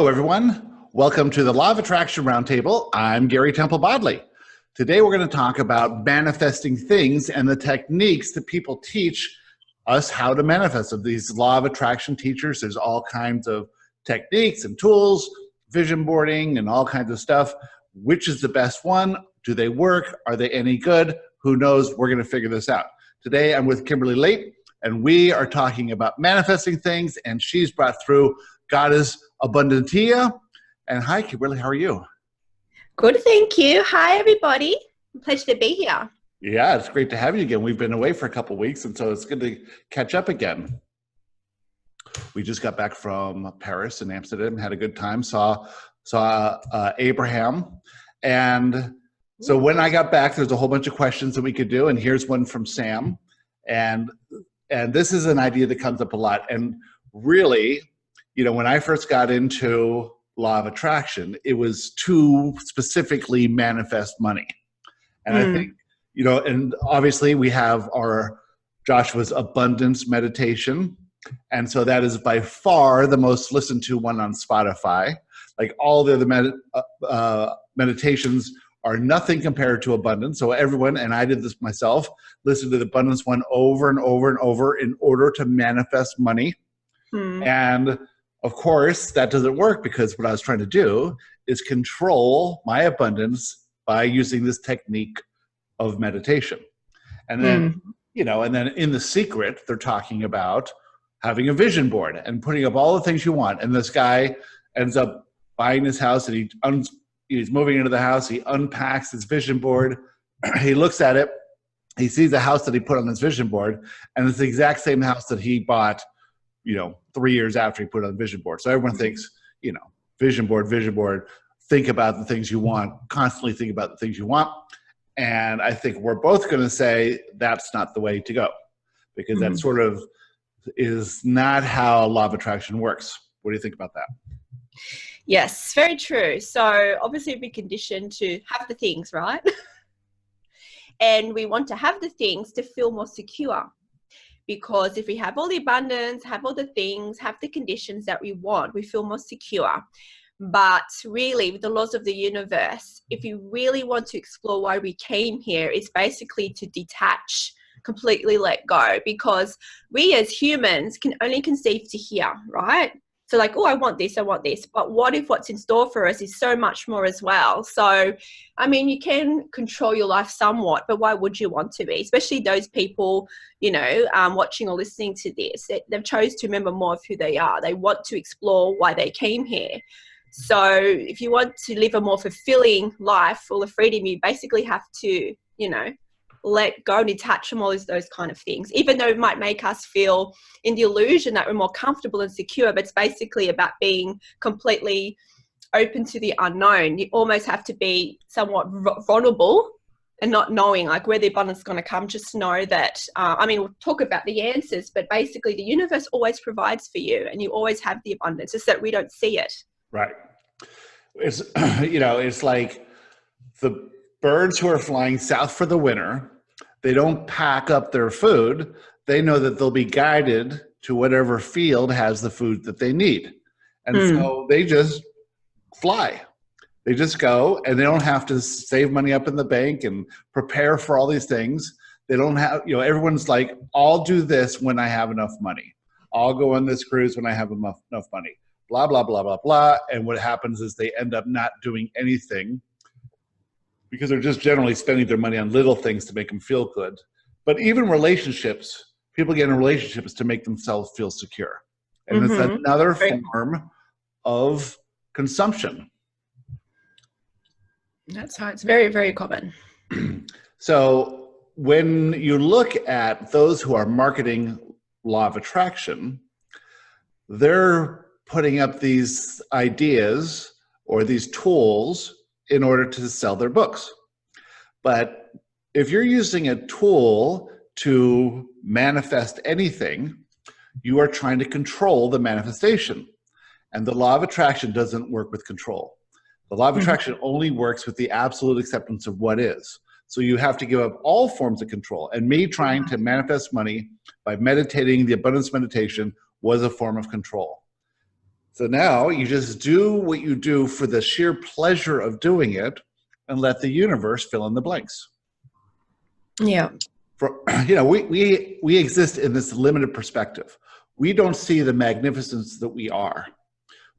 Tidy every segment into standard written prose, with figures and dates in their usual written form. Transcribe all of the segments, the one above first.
Hello, everyone. Welcome to the Law of Attraction Roundtable. I'm Gary Temple Bodley. Today, we're going to talk about manifesting things and the techniques that people teach us how to manifest. Of these Law of Attraction teachers, there's all kinds of techniques and tools, vision boarding, and all kinds of stuff. Which is the best one? Do they work? Are they any good? Who knows? We're going to figure this out. Today, I'm with Kimberley, and we are talking about manifesting things, and she's brought through Goddess Abundantia. And hi, Kimberley, how are you? Good, thank you. Hi, everybody. Pleasure to be here. Yeah, it's great to have you again. We've been away for a couple of weeks, and so it's good to catch up again. We just got back from Paris and Amsterdam, had a good time, saw Abraham. And so when I got back, there's a whole bunch of questions that we could do, and here's one from Sam. And this is an idea that comes up a lot. And really, you know, when I first got into Law of Attraction, it was to specifically manifest money. And I think, you know, and obviously we have our Joshua's abundance meditation. And so that is by far the most listened to one on Spotify. Like all the other meditations are nothing compared to abundance. So everyone, and I did this myself, listened to the abundance one over and over and over in order to manifest money. And of course, that doesn't work because what I was trying to do is control my abundance by using this technique of meditation. And then, you know, and then in The Secret, they're talking about having a vision board and putting up all the things you want. And this guy ends up buying this house, and he's moving into the house. He unpacks his vision board. He looks at it. He sees the house that he put on his vision board, and it's the exact same house that he bought, you know, 3 years after he put it on the vision board. So everyone thinks, you know, vision board, think about the things you want, constantly think about the things you want. And I think we're both going to say that's not the way to go, because that sort of is not how Law of Attraction works. What do you think about that? Yes, very true. So obviously we're conditioned to have the things, right? And we want to have the things to feel more secure. Because if we have all the abundance, have all the things, have the conditions that we want, we feel more secure. But really, with the laws of the universe, if you really want to explore why we came here, it's basically to detach, completely let go. Because we as humans can only conceive to here, right? So like, oh, I want this. But what if what's in store for us is so much more as well? So, I mean, you can control your life somewhat, but why would you want to be? Especially those people, you know, watching or listening to this, they've chose to remember more of who they are. They want to explore why they came here. So if you want to live a more fulfilling life full of freedom, you basically have to, you know, let go and detach from all those kind of things, even though it might make us feel in the illusion that we're more comfortable and secure, but it's basically about being completely open to the unknown. You almost have to be somewhat vulnerable and not knowing like where the abundance is going to come. Just know that, I mean, we'll talk about the answers, but basically the universe always provides for you and you always have the abundance. It's that we don't see it. Right. It's, you know, it's like the birds who are flying south for the winter, they don't pack up their food. They know that they'll be guided to whatever field has the food that they need. And so they just fly. They just go, and they don't have to save money up in the bank and prepare for all these things. They don't have, you know, everyone's like, I'll do this when I have enough money. I'll go on this cruise when I have enough money. Blah, blah, blah, blah, blah. And what happens is they end up not doing anything because they're just generally spending their money on little things to make them feel good. But even relationships, people get in relationships to make themselves feel secure. And it's another form of consumption. That's how it's very, very common. So when you look at those who are marketing Law of Attraction, they're putting up these ideas or these tools in order to sell their books. But if you're using a tool to manifest anything, you are trying to control the manifestation. And the Law of Attraction doesn't work with control. The Law of Attraction only works with the absolute acceptance of what is. So you have to give up all forms of control. And me trying to manifest money by meditating the abundance meditation was a form of control. So now you just do what you do for the sheer pleasure of doing it and let the universe fill in the blanks. Yeah. We exist in this limited perspective. We don't see the magnificence that we are.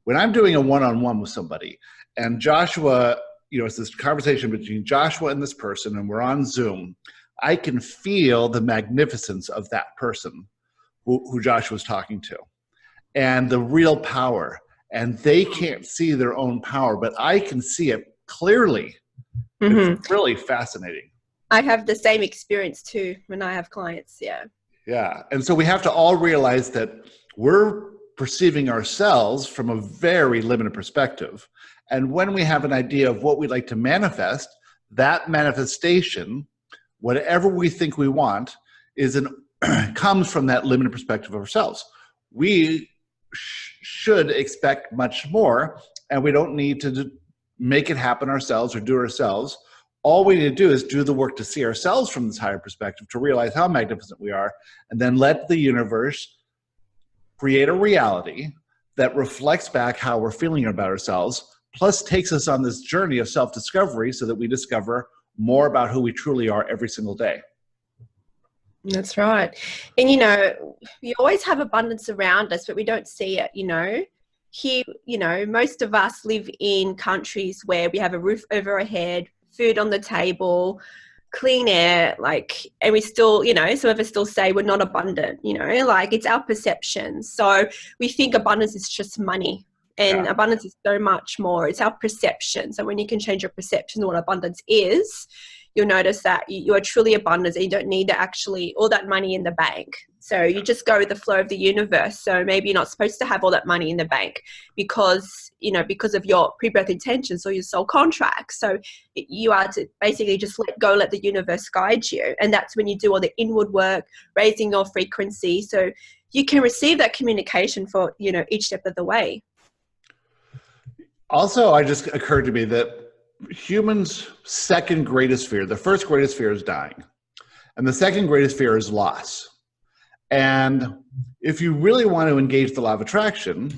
When I'm doing a one-on-one with somebody and Joshua, it's this conversation between Joshua and this person and we're on Zoom, I can feel the magnificence of that person who Joshua's talking to and the real power. And they can't see their own power, but I can see it clearly. Mm-hmm. It's really fascinating. I have the same experience too when I have clients. Yeah. Yeah. And so we have to all realize that we're perceiving ourselves from a very limited perspective. And when we have an idea of what we'd like to manifest, that manifestation, whatever we think we want, comes from that limited perspective of ourselves. We should expect much more, and we don't need to make it happen ourselves or do it ourselves. All we need to do is do the work to see ourselves from this higher perspective, to realize how magnificent we are, and then let the universe create a reality that reflects back how we're feeling about ourselves, plus takes us on this journey of self-discovery so that we discover more about who we truly are every single day. That's right. And, we always have abundance around us, but we don't see it, Here, most of us live in countries where we have a roof over our head, food on the table, clean air, and we still, some of us still say we're not abundant, it's our perception. So we think abundance is just money, and abundance is so much more. It's our perception. So when you can change your perception of what abundance is, you'll notice that you are truly abundant and you don't need all that money in the bank. So you just go with the flow of the universe. So maybe you're not supposed to have all that money in the bank because of your pre-birth intentions or your soul contract. So you are to basically just let go, let the universe guide you. And that's when you do all the inward work, raising your frequency. So you can receive that communication for, each step of the way. Also, it just occurred to me that humans' second greatest fear, the first greatest fear is dying. And the second greatest fear is loss. And if you really want to engage the law of attraction,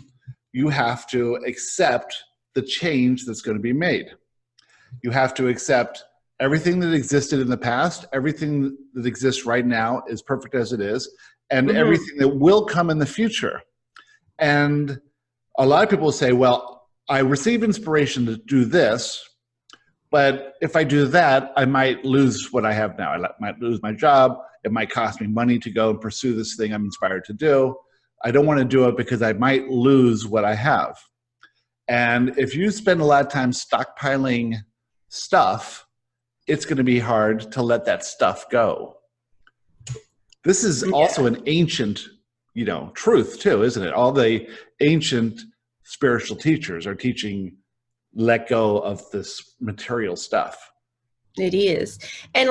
you have to accept the change that's going to be made. You have to accept everything that existed in the past, everything that exists right now is perfect as it is, and everything that will come in the future. And a lot of people say, well, I receive inspiration to do this, but if I do that, I might lose what I have now. I might lose my job. It might cost me money to go and pursue this thing I'm inspired to do. I don't want to do it because I might lose what I have. And if you spend a lot of time stockpiling stuff, it's going to be hard to let that stuff go. This is also an ancient, truth too, isn't it? All the ancient spiritual teachers are teaching let go of this material stuff. It is. And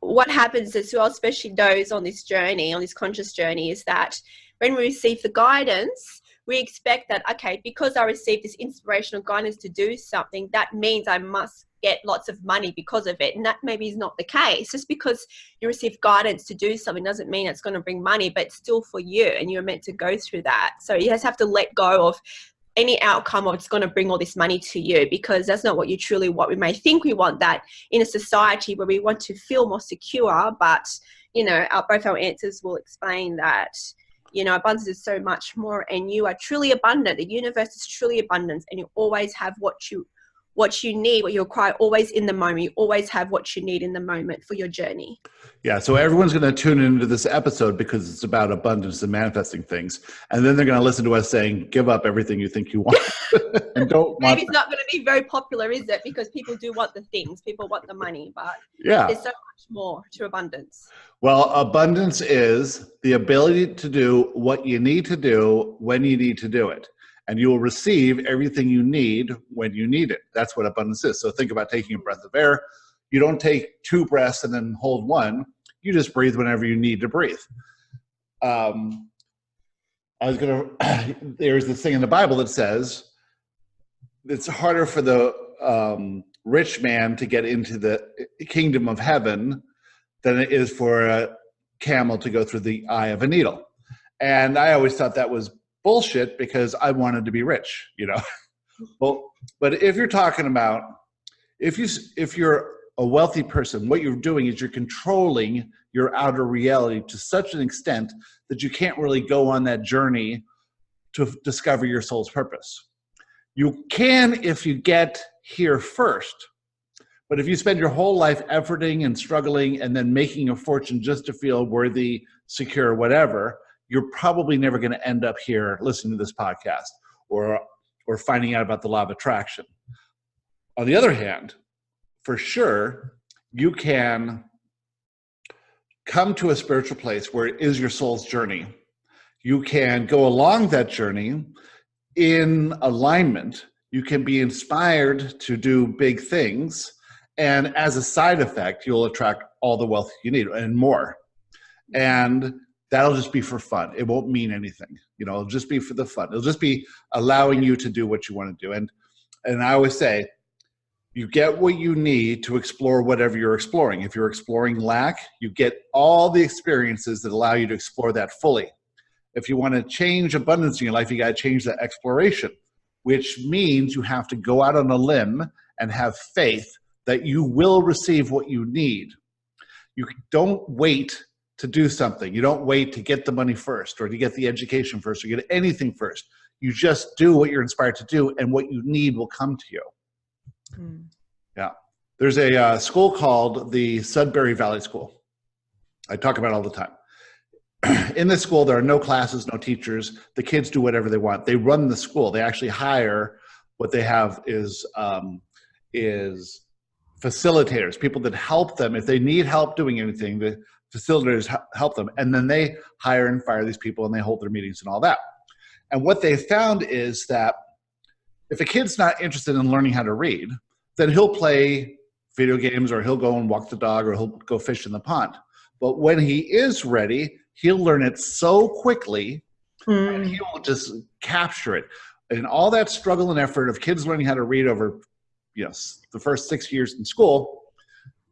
what happens as well, especially those on this journey, on this conscious journey, is that when we receive the guidance, we expect that, okay, because I received this inspirational guidance to do something, that means I must get lots of money because of it. And that maybe is not the case. Just because you receive guidance to do something doesn't mean it's going to bring money, but it's still for you and you're meant to go through that. So you just have to let go of any outcome of it's going to bring all this money to you, because that's not what you truly want. We may think we want that in a society where we want to feel more secure, but, both our answers will explain that, abundance is so much more, and you are truly abundant. The universe is truly abundant, and you always have what you need, what you require, always in the moment. You always have what you need in the moment for your journey. Yeah, so everyone's going to tune into this episode because it's about abundance and manifesting things. And then they're going to listen to us saying, give up everything you think you want. And don't Maybe it's not going to be very popular, is it? Because people do want the things. People want the money. But there's so much more to abundance. Well, abundance is the ability to do what you need to do when you need to do it. And you will receive everything you need when you need it. That's what abundance is. So think about taking a breath of air. You don't take 2 breaths and then hold 1. You just breathe whenever you need to breathe. There's this thing in the Bible that says it's harder for the rich man to get into the kingdom of heaven than it is for a camel to go through the eye of a needle. And I always thought that was bullshit because I wanted to be rich, you know. Well, but if you're talking about, if you're a wealthy person, what you're doing is you're controlling your outer reality to such an extent that you can't really go on that journey to discover your soul's purpose. You can if you get here first, but if you spend your whole life efforting and struggling and then making a fortune just to feel worthy, secure, whatever, you're probably never going to end up here listening to this podcast or finding out about the law of attraction. On the other hand, for sure, you can come to a spiritual place where it is your soul's journey. You can go along that journey in alignment. You can be inspired to do big things. And as a side effect, you'll attract all the wealth you need and more. And that'll just be for fun. It won't mean anything. You know, it'll just be for the fun. It'll just be allowing you to do what you want to do. And I always say, you get what you need to explore whatever you're exploring. If you're exploring lack, you get all the experiences that allow you to explore that fully. If you want to change abundance in your life, you got to change that exploration, which means you have to go out on a limb and have faith that you will receive what you need. You don't wait to do something. You don't wait to get the money first or to get the education first or get anything first. You just do what you're inspired to do, and what you need will come to you. Yeah. There's a school called the Sudbury Valley School. I talk about it all the time. In this school, there are no classes, no teachers. The kids do whatever they want. They run the school. They actually hire, what they have is facilitators, people that help them. If they need help doing anything, the facilitators help them. And then they hire and fire these people, and they hold their meetings and all that. And what they found is that if a kid's not interested in learning how to read, then he'll play video games, or he'll go and walk the dog, or he'll go fish in the pond. But when he is ready, he'll learn it so quickly, and he will just capture it. And all that struggle and effort of kids learning how to read over, the first 6 years in school,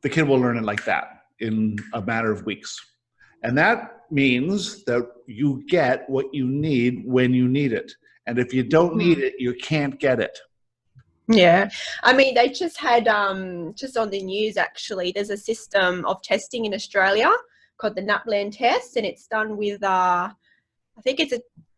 the kid will learn it like that in a matter of weeks. And that means that you get what you need when you need it. And if you don't need it, you can't get it. Yeah. I mean, they just had, just on the news, actually, there's a system of testing in Australia called the NAPLAN test, and it's done with, I think it's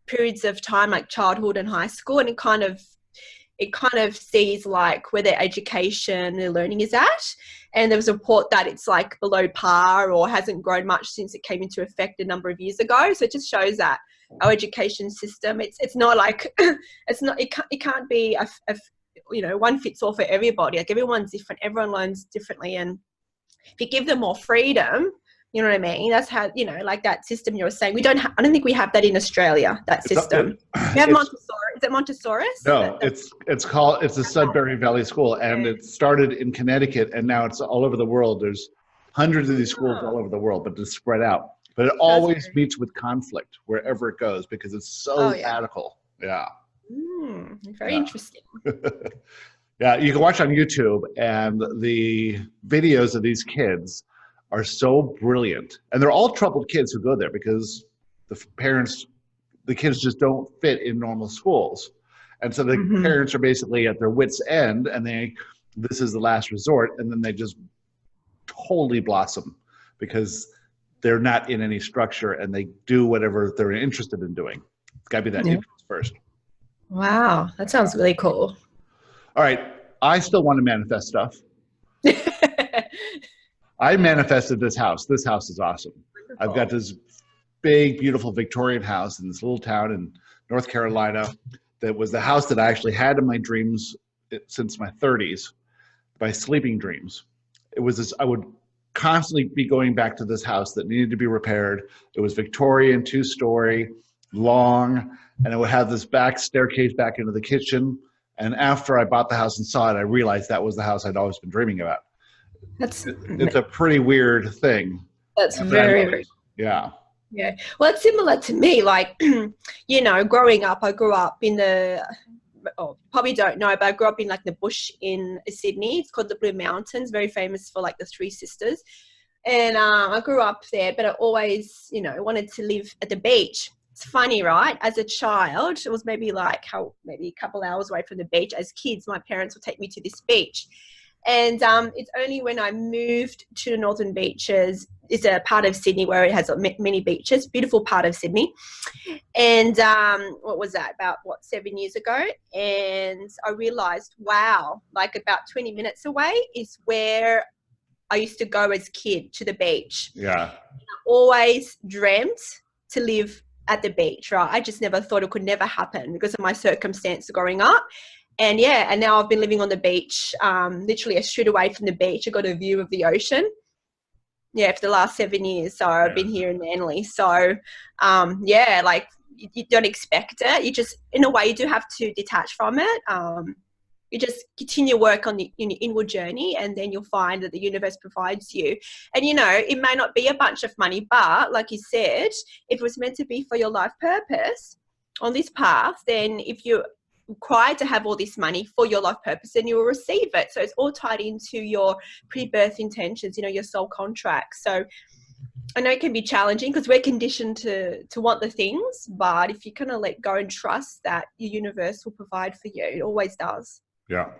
periods of time like childhood and high school, and it kind of sees like where their education, their learning is at. And there was a report that it's like below par or hasn't grown much since it came into effect a number of years ago. So it just shows that our education system, it's not like, it can't be one fits all for everybody. Like everyone's different. Everyone learns differently. And if you give them more freedom, you know what I mean? That's how, like that system you were saying. I don't think we have that in Australia, that system. We have Montessori. Is it Montessori? No, it's the Sudbury Valley School, and it started in Connecticut, and now it's all over the world. There's hundreds of these schools all over the world, but it's spread out. But it always meets with conflict wherever it goes, because it's so radical. Yeah. Very interesting. Yeah, you can watch on YouTube, and the videos of these kids are so brilliant. And they're all troubled kids who go there because the kids just don't fit in normal schools. And so the parents are basically at their wits' end, and this is the last resort, and then they just totally blossom because they're not in any structure, and they do whatever they're interested in doing. It's got to be that interest first. Wow, that sounds really cool. All right, I still want to manifest stuff. I manifested this house. This house is awesome. Wonderful. I've got this big, beautiful Victorian house in this little town in North Carolina that was the house that I actually had in my dreams since my 30s, my sleeping dreams. It was this, I would constantly be going back to this house that needed to be repaired. It was Victorian, 2-story, long, and it would have this back staircase back into the kitchen. And after I bought the house and saw it, I realized that was the house I'd always been dreaming about. It's a pretty weird thing. That's very yeah. Yeah. Well, it's similar to me. Like, growing up, I grew up in probably don't know, but I grew up in like the bush in Sydney. It's called the Blue Mountains, very famous for like the Three Sisters. And I grew up there, but I always, wanted to live at the beach. it's funny, right? As a child, it was maybe maybe a couple hours away from the beach. As kids, my parents would take me to this beach. And it's only when I moved to the Northern Beaches, it's a part of Sydney where it has many beaches, beautiful part of Sydney. And what was that, about 7 years ago? And I realized, wow, like about 20 minutes away is where I used to go as a kid to the beach. Yeah. I always dreamt to live at the beach, right? I just never thought it could never happen because of my circumstance growing up. And yeah, and now I've been living on the beach, literally a street away from the beach. I got a view of the ocean. Yeah, for the last 7 years. So I've been here in Manly. So yeah, like you don't expect it. You just, in a way, you do have to detach from it. You just continue work on your inward journey, and then you'll find that the universe provides you. And, you know, it may not be a bunch of money, but like you said, if it was meant to be for your life purpose on this path, then if you're required to have all this money for your life purpose, then you will receive it. So it's all tied into your pre-birth intentions, you know, your soul contract. So I know it can be challenging because we're conditioned to want the things, but if you kind of let go and trust that your universe will provide for you, it always does. Yeah.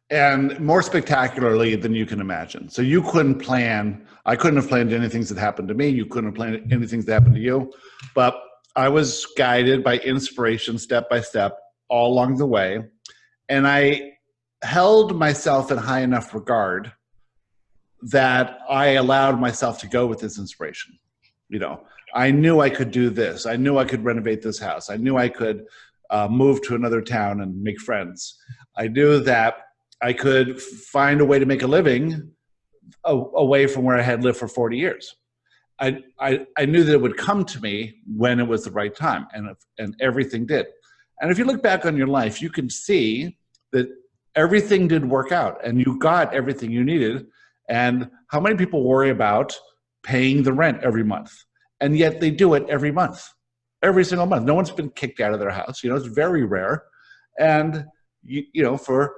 And more spectacularly than you can imagine. So you couldn't plan, I couldn't have planned anything that happened to me. You couldn't have planned anything that happened to you. But I was guided by inspiration step by step all along the way. And I held myself in high enough regard that I allowed myself to go with this inspiration. You know, I knew I could do this. I knew I could renovate this house. I knew I could move to another town and make friends. I knew that I could find a way to make a living away from where I had lived for 40 years. I knew that it would come to me when it was the right time, and everything did. And if you look back on your life, you can see that everything did work out and you got everything you needed. And how many people worry about paying the rent every month? And yet they do it every month, every single month. No one's been kicked out of their house. You know, it's very rare. And, you know, for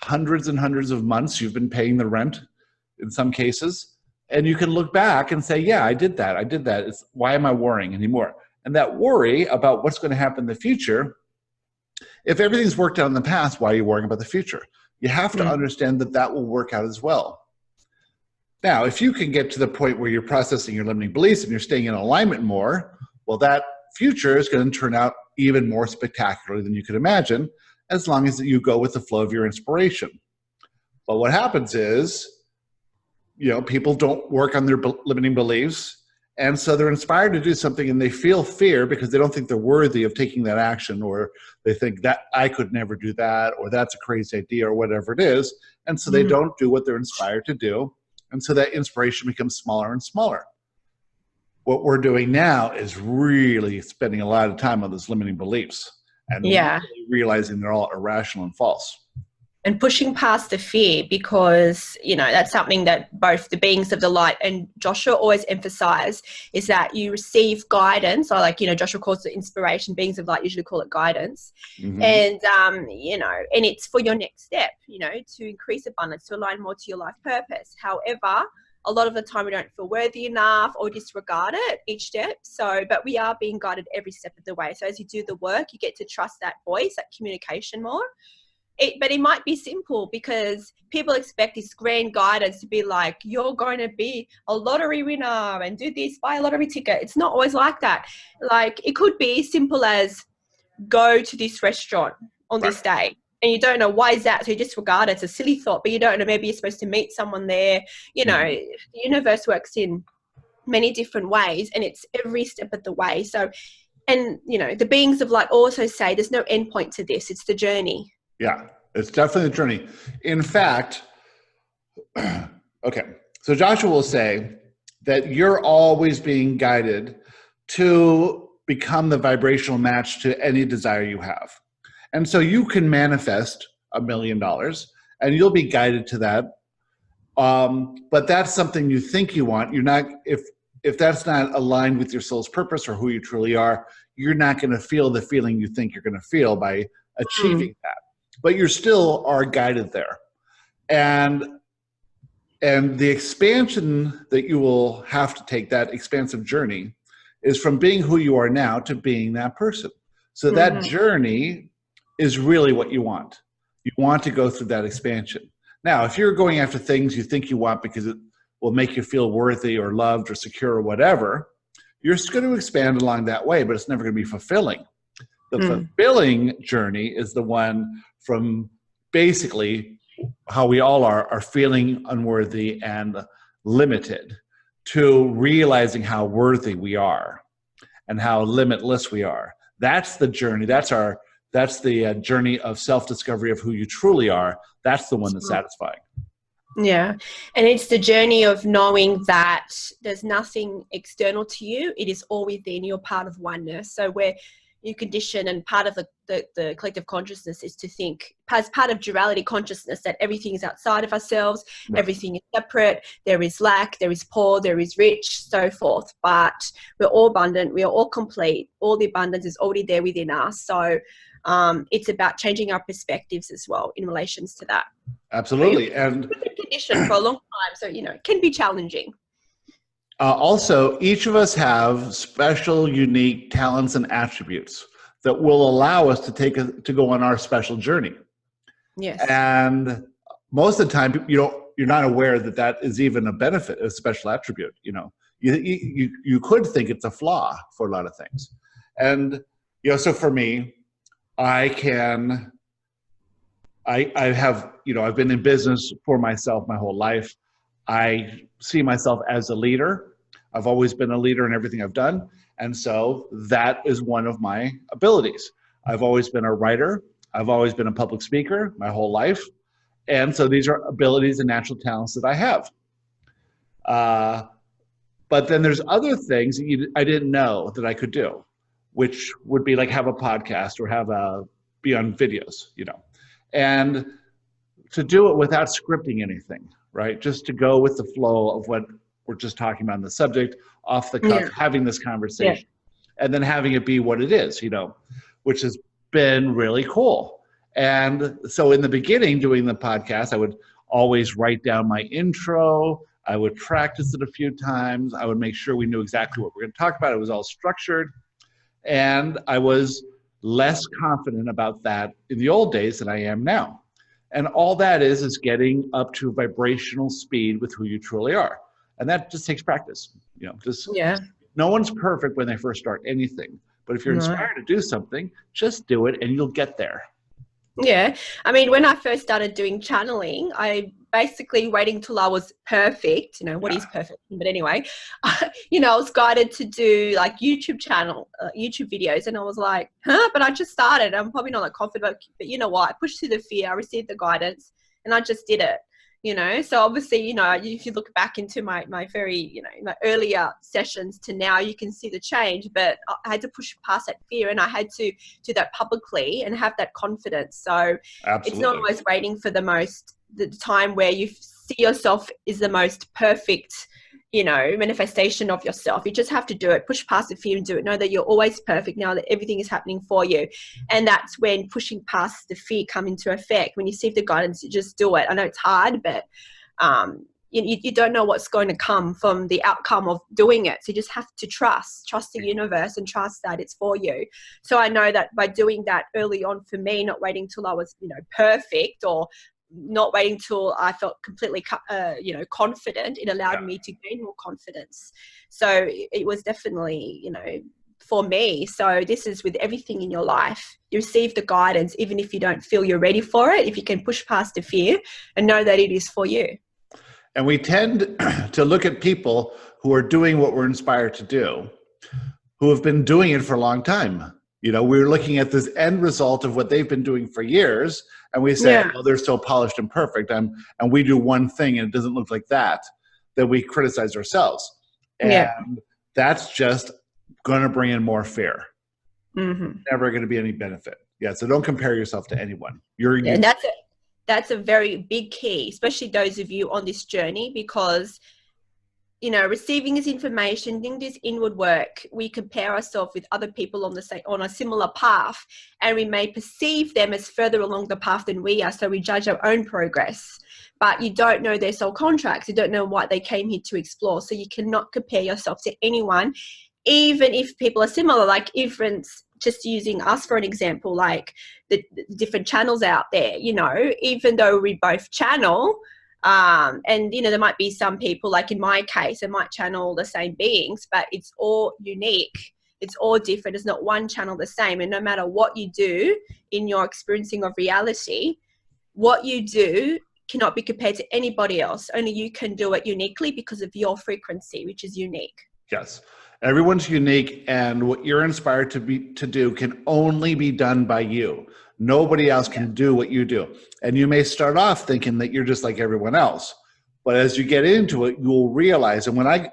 hundreds and hundreds of months, you've been paying the rent in some cases. And you can look back and say, yeah, I did that. I did that. Why am I worrying anymore? And that worry about what's going to happen in the future, if everything's worked out in the past, why are you worrying about the future? You have to understand that that will work out as well. Now, if you can get to the point where you're processing your limiting beliefs and you're staying in alignment more, well, that future is going to turn out even more spectacular than you could imagine, as long as you go with the flow of your inspiration. But what happens is, you know, people don't work on their limiting beliefs, and so they're inspired to do something and they feel fear because they don't think they're worthy of taking that action, or they think that I could never do that, or that's a crazy idea, or whatever it is. And so they don't do what they're inspired to do. And so that inspiration becomes smaller and smaller. What we're doing now is really spending a lot of time on those limiting beliefs and really realizing they're all irrational and false. And pushing past the fear, because, you know, that's something that both the beings of the light and Joshua always emphasize, is that you receive guidance, or, like, you know, Joshua calls it inspiration, beings of light usually call it guidance. And, you know, and it's for your next step, you know, to increase abundance, to align more to your life purpose. However, a lot of the time we don't feel worthy enough or disregard it each step. So, but we are being guided every step of the way. So as you do the work, you get to trust that voice, that communication more. But it might be simple, because people expect this grand guidance to be like, you're going to be a lottery winner and do this, buy a lottery ticket. It's not always like that. Like, it could be simple as go to this restaurant on this day. And you don't know why is that. So you disregard it. It's a silly thought, but you don't know, maybe you're supposed to meet someone there. You know, the universe works in many different ways, and it's every step of the way. So, and, you know, the beings of light also say there's no end point to this. It's the journey. Yeah, it's definitely the journey. In fact, okay, so Joshua will say that you're always being guided to become the vibrational match to any desire you have. And so you can manifest $1 million and you'll be guided to that. But that's something you think you want. You're not, if that's not aligned with your soul's purpose or who you truly are, you're not going to feel the feeling you think you're going to feel by achieving that. But you still are guided there. And the expansion that you will have to take, that expansive journey, is from being who you are now to being that person. So that journey is really what you want. You want to go through that expansion. Now, if you're going after things you think you want because it will make you feel worthy or loved or secure or whatever, you're just going to expand along that way, but it's never going to be fulfilling. The fulfilling journey is the one from basically how we all are feeling unworthy and limited, to realizing how worthy we are and how limitless we are. That's the journey. That's the journey of self-discovery of who you truly are. That's the one that's satisfying. Yeah. And it's the journey of knowing that there's nothing external to you. It is all within. You're part of oneness. So where you condition, and part of the collective consciousness is to think, as part of duality consciousness, that everything is outside of ourselves, everything is separate, there is lack, there is poor, there is rich, so forth. But we're all abundant, we are all complete, all the abundance is already there within us. So it's about changing our perspectives as well in relations to that. Absolutely. So and we've been conditioned for a long time, so it can be challenging. Also, each of us have special, unique talents and attributes that will allow us to go on our special journey. Yes. And most of the time, you're not aware that is even a benefit, a special attribute. You could think it's a flaw for a lot of things. And so for me, I've been in business for myself my whole life. I see myself as a leader. I've always been a leader in everything I've done. And so that is one of my abilities. I've always been a writer. I've always been a public speaker my whole life. And so these are abilities and natural talents that I have. But then there's other things I didn't know that I could do, which would be like have a podcast or be on videos, and to do it without scripting anything, right? Just to go with the flow of what we're just talking about on the subject, off the cuff, having this conversation, and then having it be what it is, which has been really cool. And so in the beginning, doing the podcast, I would always write down my intro. I would practice it a few times. I would make sure we knew exactly what we're going to talk about. It was all structured. And I was less confident about that in the old days than I am now. And all that is getting up to vibrational speed with who you truly are. And that just takes practice. No one's perfect when they first start anything. But if you're inspired to do something, just do it and you'll get there. Yeah. I mean, when I first started doing channeling, I basically waiting till I was perfect, what is perfect? But anyway, I was guided to do like YouTube videos, and I was like, but I just started. I'm probably not that confident, but you know what? I pushed through the fear. I received the guidance and I just did it. So obviously, if you look back into my very, my earlier sessions to now, you can see the change, but I had to push past that fear, and I had to do that publicly and have that confidence. So Absolutely. It's not always waiting for the time where you see yourself is the most perfect, manifestation of yourself. You just have to do it, push past the fear and do it. Know that you're always perfect now, that everything is happening for you. And that's when pushing past the fear come into effect. When you receive the guidance, you just do it. I know it's hard, but you don't know what's going to come from the outcome of doing it. So you just have to trust the universe and trust that it's for you. So I know that by doing that early on for me, not waiting till I was, perfect, or not waiting till I felt completely, confident, it allowed me to gain more confidence. So it was definitely, for me. So this is with everything in your life. You receive the guidance, even if you don't feel you're ready for it, if you can push past the fear and know that it is for you. And we tend to look at people who are doing what we're inspired to do, who have been doing it for a long time. We're looking at this end result of what they've been doing for years, and we say, oh, they're so polished and perfect, and we do one thing and it doesn't look like that, then we criticize ourselves. And that's just going to bring in more fear. Never going to be any benefit. So don't compare yourself to anyone. And that's a very big key, especially those of you on this journey, because receiving this information, doing this inward work, we compare ourselves with other people on a similar path, and we may perceive them as further along the path than we are. So we judge our own progress, but you don't know their soul contracts. You don't know what they came here to explore. So you cannot compare yourself to anyone. even if people are similar, like even just using us for an example, like the different channels out there, you know, even though we both channel, and, you know, there might be some people, like in my case, I might channel the same beings, but it's all unique. It's all different. It's not one channel the same. And no matter what you do in your experiencing of reality, what you do cannot be compared to anybody else. Only you can do it uniquely because of your frequency, which is unique. Yes. Everyone's unique, and what you're inspired to do can only be done by you. Nobody else can do what you do. And you may start off thinking that you're just like everyone else, but as you get into it, you'll realize. And when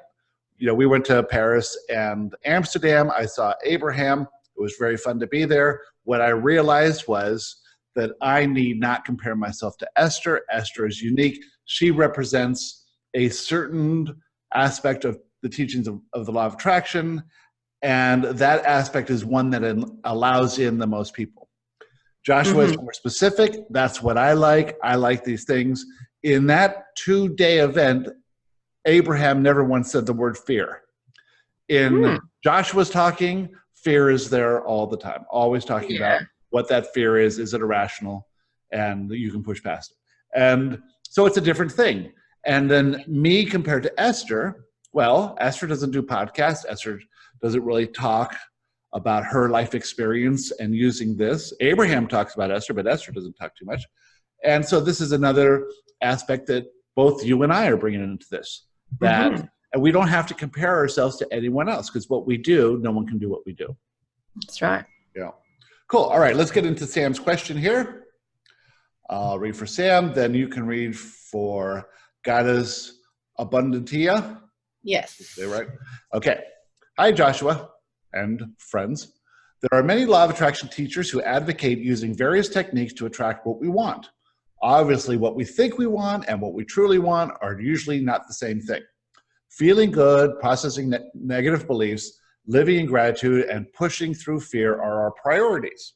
we went to Paris and Amsterdam, I saw Abraham. It was very fun to be there. What I realized was that I need not compare myself to Esther. Esther is unique. She represents a certain aspect of the teachings of the law of attraction, and that aspect is one that allows in the most people. Joshua is more specific. That's what I like. I like these things. In that 2-day event, Abraham never once said the word fear. In Joshua's talking, fear is there all the time, always talking about what that fear is it irrational, and you can push past it. And so it's a different thing. And then me compared to Esther, well, Esther doesn't do podcasts. Esther doesn't really talk about her life experience and using this. Abraham talks about Esther, but Esther doesn't talk too much. And so this is another aspect that both you and I are bringing into this. And we don't have to compare ourselves to anyone else, because what we do, no one can do what we do. That's right. Yeah. Cool. All right, let's get into Sam's question here. I'll read for Sam, then you can read for Goddess Abundantia. Yes. Is that right? Okay. Hi, Joshua and friends. There are many law of attraction teachers who advocate using various techniques to attract what we want. Obviously, what we think we want and what we truly want are usually not the same thing. Feeling good, processing negative beliefs, living in gratitude, and pushing through fear are our priorities.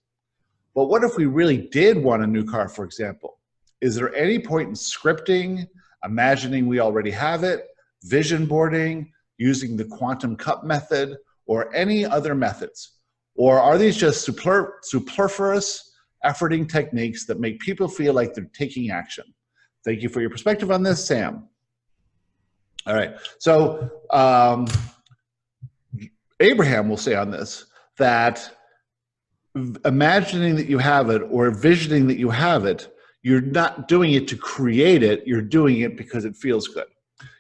But what if we really did want a new car, for example? Is there any point in scripting, imagining we already have it, vision boarding, using the quantum cup method, or any other methods? Or are these just superfluous, efforting techniques that make people feel like they're taking action? Thank you for your perspective on this, Sam. All right. So Abraham will say on this that imagining that you have it or visioning that you have it, you're not doing it to create it. You're doing it because it feels good.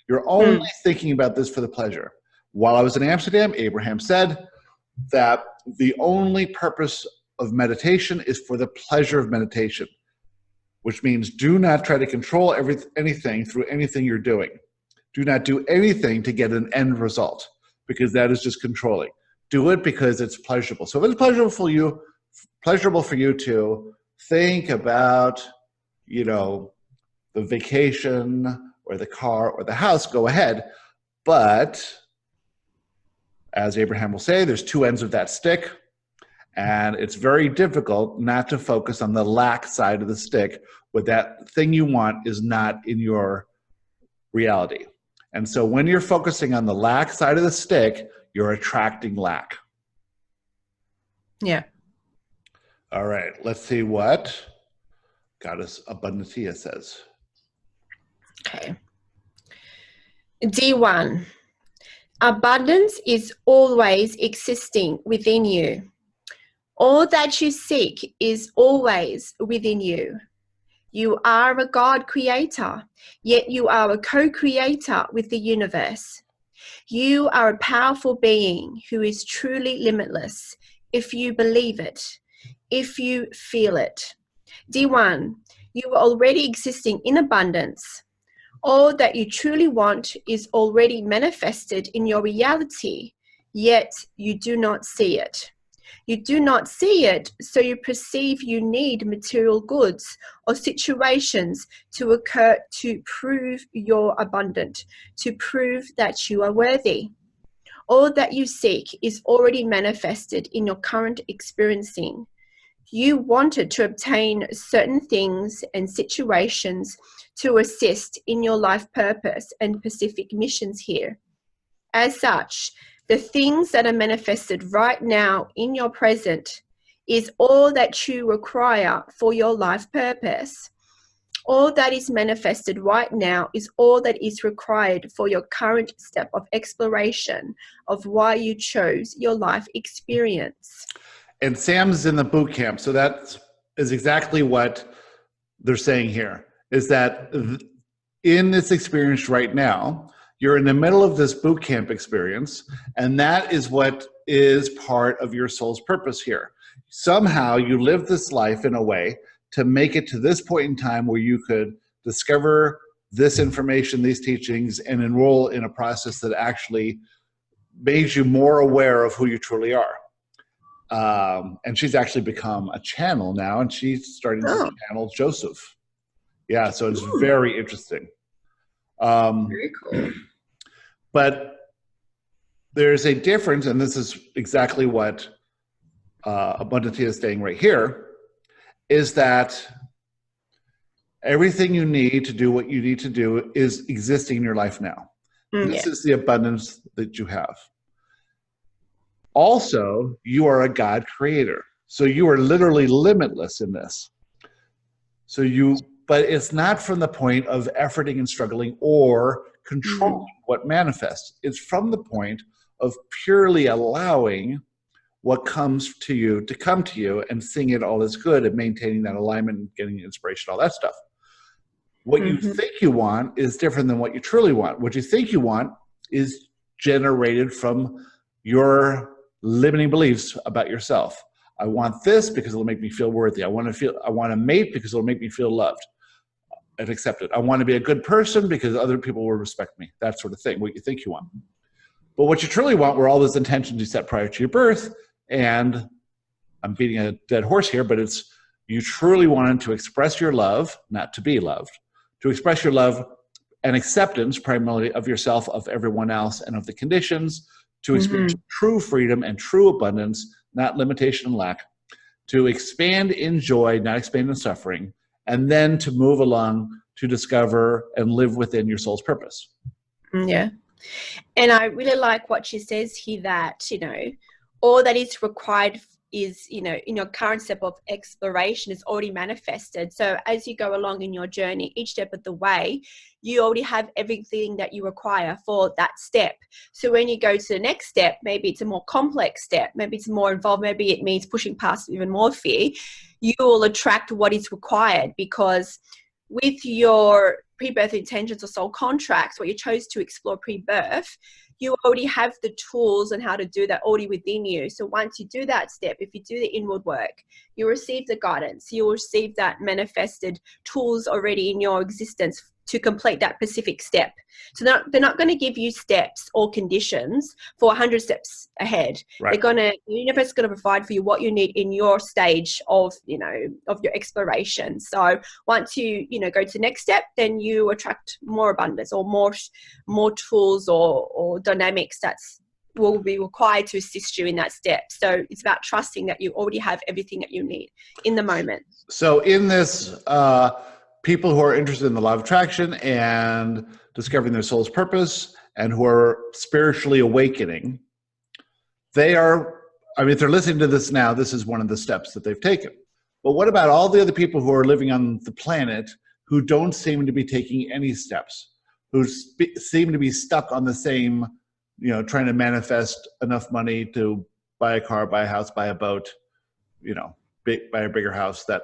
You're only thinking about this for the pleasure. While I was in Amsterdam, Abraham said that the only purpose of meditation is for the pleasure of meditation, which means do not try to control anything through anything you're doing. Do not do anything to get an end result, because that is just controlling. Do it because it's pleasurable. So if it's pleasurable for you to think about, the vacation or the car or the house, go ahead. But as Abraham will say, there's two ends of that stick, and it's very difficult not to focus on the lack side of the stick, where that thing you want is not in your reality. And so when you're focusing on the lack side of the stick, you're attracting lack. Yeah. All right, let's see what Goddess Abundantia says. Okay. D1. Abundance is always existing within you. All that you seek is always within you. You are a God creator, yet you are a co-creator with the universe. You are a powerful being who is truly limitless if you believe it, if you feel it. D1, you are already existing in abundance. All that you truly want is already manifested in your reality, yet you do not see it. You do not see it, so you perceive you need material goods or situations to occur to prove you're abundant, to prove that you are worthy. All that you seek is already manifested in your current experiencing. You wanted to obtain certain things and situations to assist in your life purpose and specific missions here. As such, The things that are manifested right now in your present is all that you require for your life purpose. All that is manifested right now is all that is required for your current step of exploration of why you chose your life experience. And Sam's in the boot camp, so that is exactly what they're saying here, is that in this experience right now, you're in the middle of this boot camp experience, and that is what is part of your soul's purpose here. Somehow you live this life in a way to make it to this point in time where you could discover this information, these teachings, and enroll in a process that actually makes you more aware of who you truly are. And she's actually become a channel now, and she's starting to channel Joseph. Yeah, so it's very interesting. Very cool. But there's a difference, and this is exactly what Abundantia is saying right here, is that everything you need to do what you need to do is existing in your life now. This is the abundance that you have. Also, you are a God creator. So you are literally limitless in this. But it's not from the point of efforting and struggling or controlling what manifests. It's from the point of purely allowing what comes to you to come to you and seeing it all as good and maintaining that alignment and getting inspiration, all that stuff. What you think you want is different than what you truly want. What you think you want is generated from your limiting beliefs about yourself. I want this because it'll make me feel worthy. I want to mate because it'll make me feel loved and accepted. I want to be a good person because other people will respect me. That sort of thing, what you think you want. But what you truly want were all those intentions you set prior to your birth. And I'm beating a dead horse here, but it's you truly wanted to express your love, not to be loved, to express your love and acceptance primarily of yourself, of everyone else, and of the conditions, to experience true freedom and true abundance, not limitation and lack, to expand in joy, not expand in suffering, and then to move along to discover and live within your soul's purpose. Yeah. And I really like what she says here that, all that is required is, in your current step of exploration is already manifested. So as you go along in your journey, each step of the way, you already have everything that you require for that step. So when you go to the next step, maybe it's a more complex step, maybe it's more involved, maybe it means pushing past even more fear, you will attract what is required, because with your pre-birth intentions or soul contracts, what you chose to explore pre-birth, you already have the tools and how to do that already within you. So once you do that step, if you do the inward work, you receive the guidance, you will receive that manifested tools already in your existence to complete that specific step. So they're not going to give you steps or conditions for 100 steps ahead. Right. The universe is going to provide for you what you need in your stage of, of your exploration. So once you, go to the next step, then you attract more abundance or more tools or dynamics will be required to assist you in that step. So it's about trusting that you already have everything that you need in the moment. So in this, people who are interested in the law of attraction and discovering their soul's purpose and who are spiritually awakening, if they're listening to this now, this is one of the steps that they've taken. But what about all the other people who are living on the planet who don't seem to be taking any steps, who seem to be stuck on the same, trying to manifest enough money to buy a car, buy a house, buy a boat, buy a bigger house that,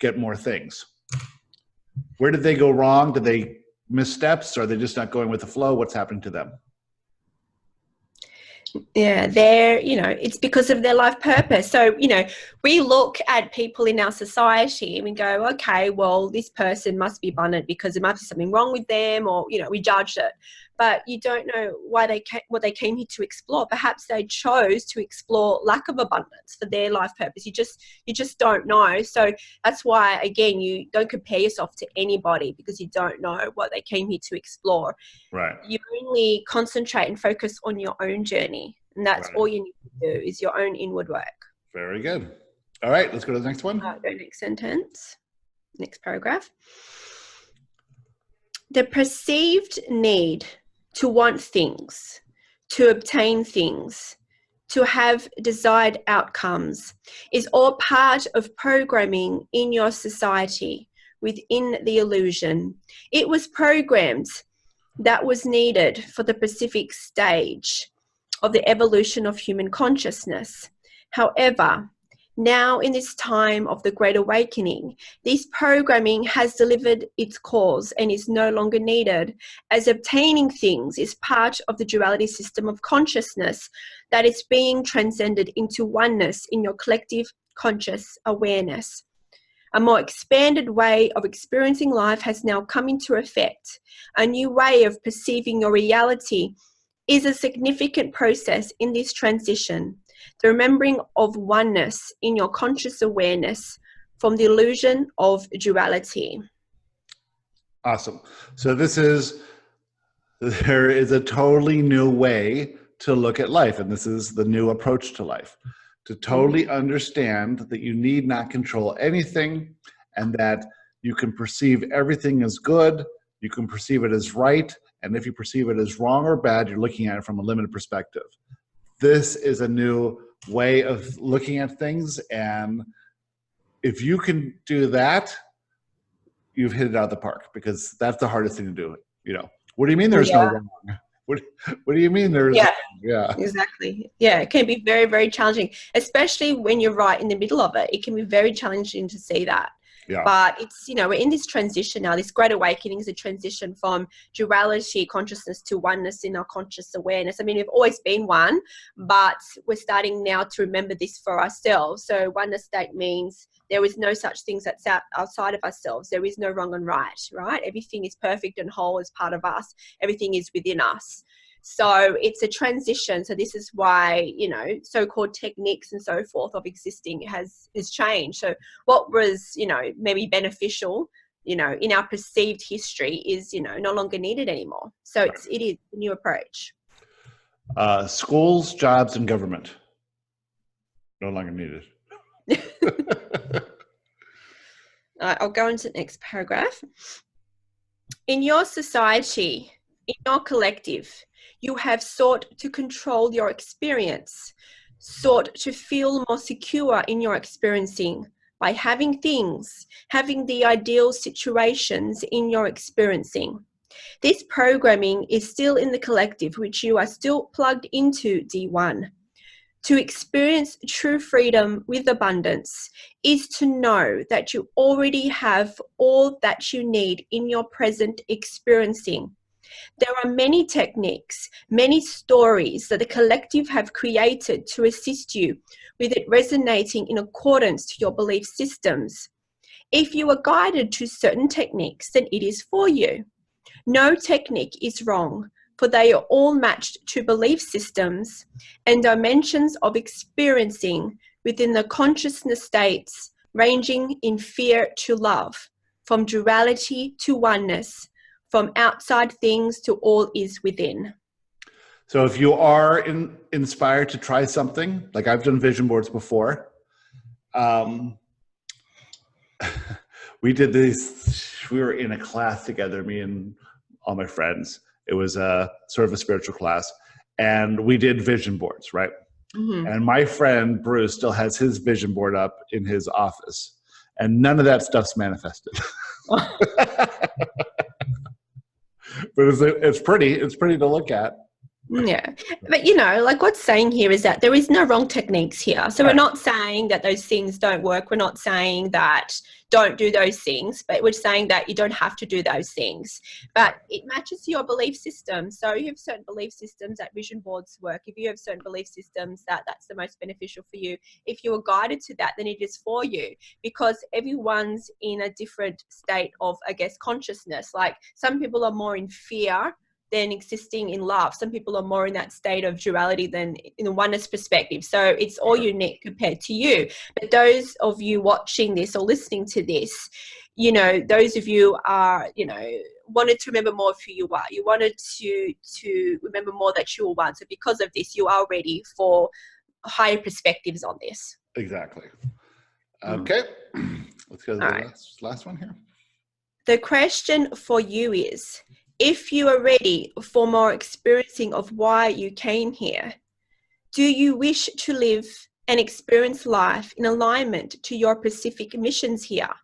get more things? Where did they go wrong? Did they miss steps? Or are they just not going with the flow? What's happening to them? Yeah, it's because of their life purpose. So, we look at people in our society and we go, okay, well, this person must be abundant because there must be something wrong with them, or, we judge it. But you don't know what they came here to explore. Perhaps they chose to explore lack of abundance for their life purpose. You just don't know. So that's why, again, you don't compare yourself to anybody, because you don't know what they came here to explore. Right. You only concentrate and focus on your own journey. And that's all you need to do is your own inward work. Very good. All right, let's go to the next one. Go next sentence. Next paragraph. The perceived need to want things, to obtain things, to have desired outcomes, is all part of programming in your society within the illusion. It was programmed that was needed for the specific stage of the evolution of human consciousness. However, now in this time of the Great Awakening, this programming has delivered its cause and is no longer needed, as obtaining things is part of the duality system of consciousness that is being transcended into oneness in your collective conscious awareness. A more expanded way of experiencing life has now come into effect. A new way of perceiving your reality is a significant process in this transition. The remembering of oneness in your conscious awareness from the illusion of duality. Awesome. So there is a totally new way to look at life, and this is the new approach to life. To totally understand that you need not control anything, and that you can perceive everything as good, you can perceive it as right, and if you perceive it as wrong or bad, you're looking at it from a limited perspective. This is a new way of looking at things, and if you can do that, you've hit it out of the park, because that's the hardest thing to do. You know, what do you mean there's no wrong? What do you mean there's yeah, exactly. Yeah, it can be very, very challenging, especially when you're right in the middle of it. It can be very challenging to see that. Yeah. But it's, you know, we're in this transition now. This Great Awakening is a transition from duality consciousness to oneness in our conscious awareness. I mean, we've always been one, but we're starting now to remember this for ourselves. So oneness state means there is no such things that's outside of ourselves. There is no wrong and right? Everything is perfect and whole as part of us. Everything is within us. So it's a transition. So this is why, you know, so-called techniques and so forth of existing has changed. So what was, you know, maybe beneficial, you know, in our perceived history is, you know, no longer needed anymore. So it is a new approach. Schools, jobs, and government. No longer needed. I'll go into the next paragraph. In your society, in your collective, you have sought to control your experience, sought to feel more secure in your experiencing by having things, having the ideal situations in your experiencing. This programming is still in the collective, which you are still plugged into D1. To experience true freedom with abundance is to know that you already have all that you need in your present experiencing. There are many techniques, many stories that the collective have created to assist you with it resonating in accordance to your belief systems. If you are guided to certain techniques, then it is for you. No technique is wrong, for they are all matched to belief systems and dimensions of experiencing within the consciousness states ranging in fear to love, from duality to oneness, from outside things to all is within. So if you are inspired to try something, like I've done vision boards before, we did this, we were in a class together, me and all my friends. It was a sort of a spiritual class, and we did vision boards, right? Mm-hmm. And my friend Bruce still has his vision board up in his office, and none of that stuff's manifested. But it's pretty to look at. Yeah, but you know, like what's saying here is that there is no wrong techniques here. So we're not saying that those things don't work. We're not saying that don't do those things, but we're saying that you don't have to do those things. But it matches your belief system. So you have certain belief systems that vision boards work. If you have certain belief systems that's the most beneficial for you, if you are guided to that, then it is for you, because everyone's in a different state of, I guess, consciousness. Like some people are more in fear than existing in love. Some people are more in that state of duality than in the oneness perspective. So it's all unique compared to you. But those of you watching this or listening to this, you know, those of you are, you know, wanted to remember more of who you are. You wanted to remember more that you are one. So because of this, you are ready for higher perspectives on this. Exactly. Okay. Let's go to the last one here. The question for you is, If you are ready for more experiencing of why you came here, do you wish to live and experience life in alignment to your specific missions here?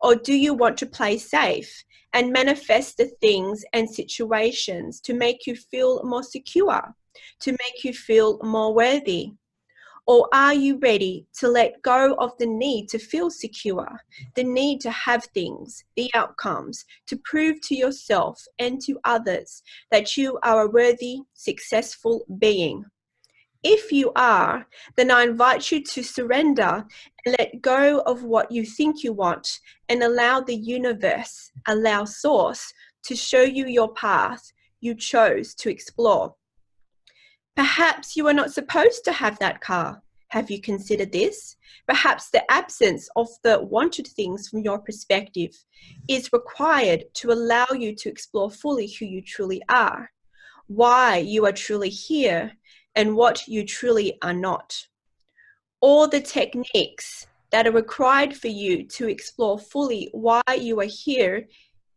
Or do you want to play safe and manifest the things and situations to make you feel more secure, to make you feel more worthy? Or are you ready to let go of the need to feel secure, the need to have things, the outcomes, to prove to yourself and to others that you are a worthy, successful being? If you are, then I invite you to surrender and let go of what you think you want and allow the universe, allow Source to show you your path you chose to explore. Perhaps you are not supposed to have that car. Have you considered this? Perhaps the absence of the wanted things from your perspective is required to allow you to explore fully who you truly are, why you are truly here, and what you truly are not. All the techniques that are required for you to explore fully why you are here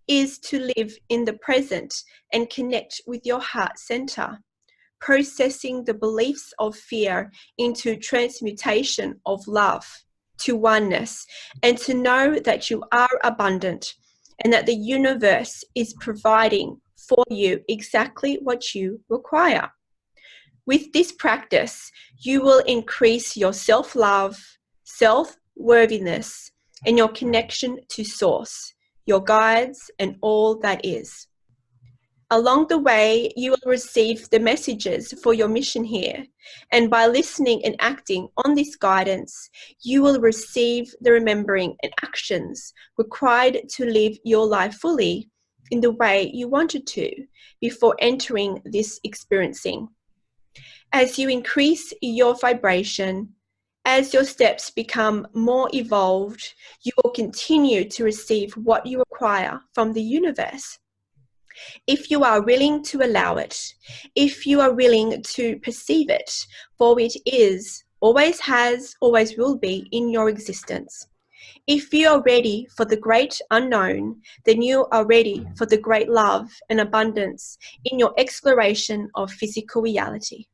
is to live in the present and connect with your heart center, processing the beliefs of fear into transmutation of love to oneness, and to know that you are abundant and that the universe is providing for you exactly what you require. With this practice, you will increase your self-love, self-worthiness, and your connection to Source, your guides, and all that is. Along the way, you will receive the messages for your mission here, and by listening and acting on this guidance, you will receive the remembering and actions required to live your life fully in the way you wanted to before entering this experiencing. As you increase your vibration, as your steps become more evolved, you will continue to receive what you require from the universe. If you are willing to allow it, if you are willing to perceive it for it is, always has, always will be in your existence. If you are ready for the great unknown, then you are ready for the great love and abundance in your exploration of physical reality.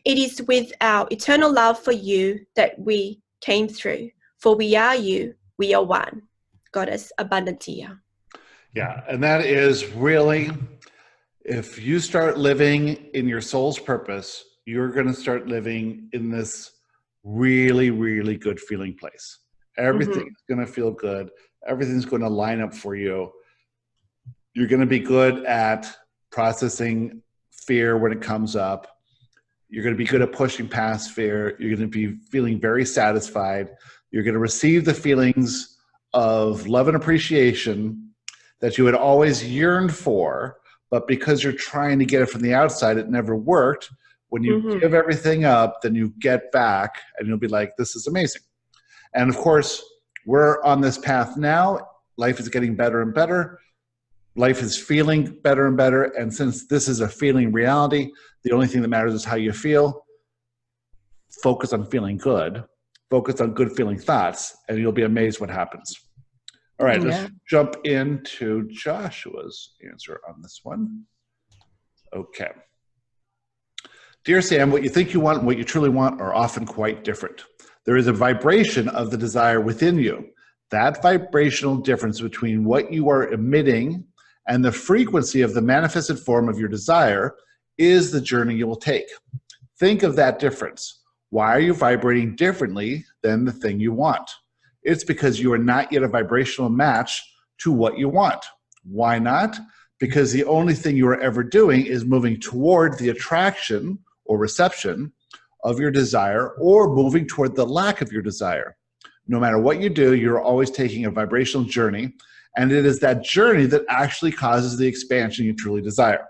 It is with our eternal love for you that we came through. For we are you, we are one. Goddess Abundantia. Yeah, and that is really, if you start living in your soul's purpose, you're going to start living in this really, really good feeling place. Everything's going to feel good. Everything's going to line up for you. You're going to be good at processing fear when it comes up. You're going to be good at pushing past fear. You're going to be feeling very satisfied. You're going to receive the feelings of love and appreciation that you had always yearned for, but because you're trying to get it from the outside, it never worked. When you give everything up, then you get back and you'll be like, this is amazing. And of course, we're on this path now. Life is getting better and better. Life is feeling better and better. And since this is a feeling reality, the only thing that matters is how you feel. Focus on feeling good. Focus on good feeling thoughts, and you'll be amazed what happens. All right, let's jump into Joshua's answer on this one. Okay. Dear Sam, what you think you want and what you truly want are often quite different. There is a vibration of the desire within you. That vibrational difference between what you are emitting and the frequency of the manifested form of your desire is the journey you will take. Think of that difference. Why are you vibrating differently than the thing you want? It's because you are not yet a vibrational match to what you want. Why not? Because the only thing you are ever doing is moving toward the attraction or reception of your desire, or moving toward the lack of your desire. No matter what you do, you're always taking a vibrational journey, and it is that journey that actually causes the expansion you truly desire.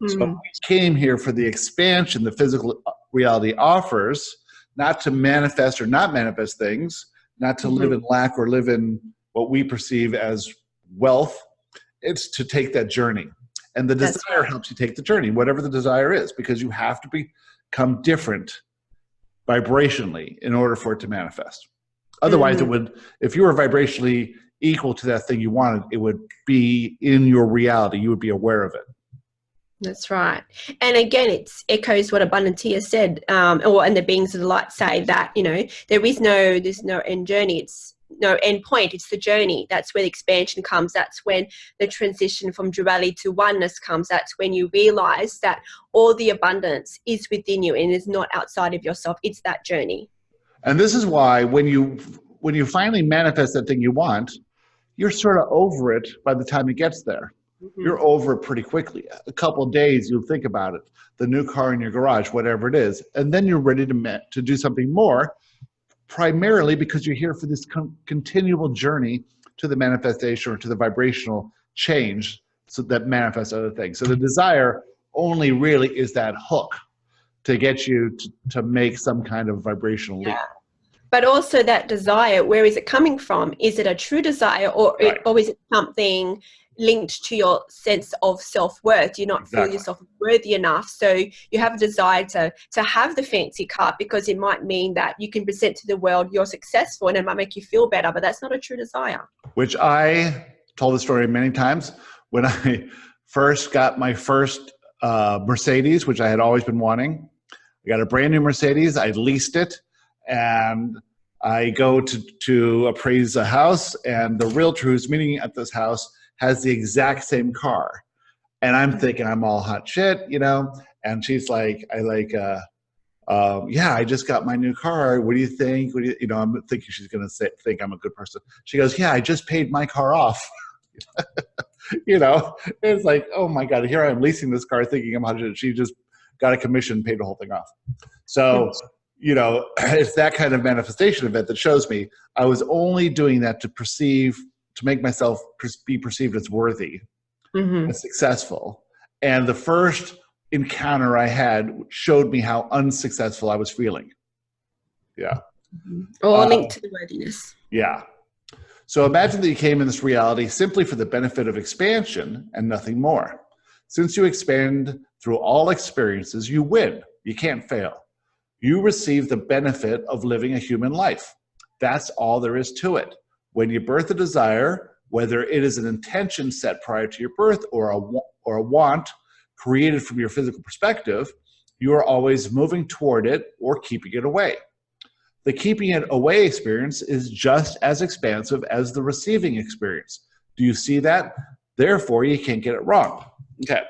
So we came here for the expansion the physical reality offers, not to manifest or not manifest things, not to live in lack or live in what we perceive as wealth. It's to take that journey. And the desire helps you take the journey, whatever the desire is, because you have to become different vibrationally in order for it to manifest. Otherwise, it would, if you were vibrationally equal to that thing you wanted, it would be in your reality. You would be aware of it. That's right. And again, it echoes what Abundantia said, and the beings of the light say, that, you know, there's no end journey. It's no end point. It's the journey. That's where the expansion comes. That's when the transition from duality to oneness comes. That's when you realize that all the abundance is within you and is not outside of yourself. It's that journey. And this is why when you finally manifest that thing you want, you're sort of over it by the time it gets there. Mm-hmm. You're over it pretty quickly. A couple of days, you'll think about it, the new car in your garage, whatever it is, and then you're ready to do something more, primarily because you're here for this continual journey to the manifestation or to the vibrational change, so that manifests other things. So the desire only really is that hook to get you to make some kind of vibrational leap. But also that desire, where is it coming from? Is it a true desire, or is it something linked to your sense of self-worth? Do you not feel yourself worthy enough? So you have a desire to have the fancy car because it might mean that you can present to the world you're successful and it might make you feel better, but that's not a true desire. Which I told the story many times. When I first got my first Mercedes, which I had always been wanting, I got a brand new Mercedes, I leased it, and I go to appraise a house, and the realtor who's meeting at this house has the exact same car. And I'm thinking I'm all hot shit, you know? And she's like, yeah, I just got my new car. What do you think? I'm thinking she's going to think I'm a good person. She goes, yeah, I just paid my car off. You know, it's like, oh my God, here I am leasing this car thinking I'm hot shit. She just got a commission, paid the whole thing off. So, you know, it's that kind of manifestation event that shows me I was only doing that to make myself be perceived as worthy, as successful. And the first encounter I had showed me how unsuccessful I was feeling. Yeah. All linked to the worthiness. Yeah. So imagine that you came in this reality simply for the benefit of expansion and nothing more. Since you expand through all experiences, you win. You can't fail. You receive the benefit of living a human life. That's all there is to it. When you birth a desire, whether it is an intention set prior to your birth or a want created from your physical perspective, you are always moving toward it or keeping it away. The keeping it away experience is just as expansive as the receiving experience. Do you see that? Therefore, you can't get it wrong. Okay.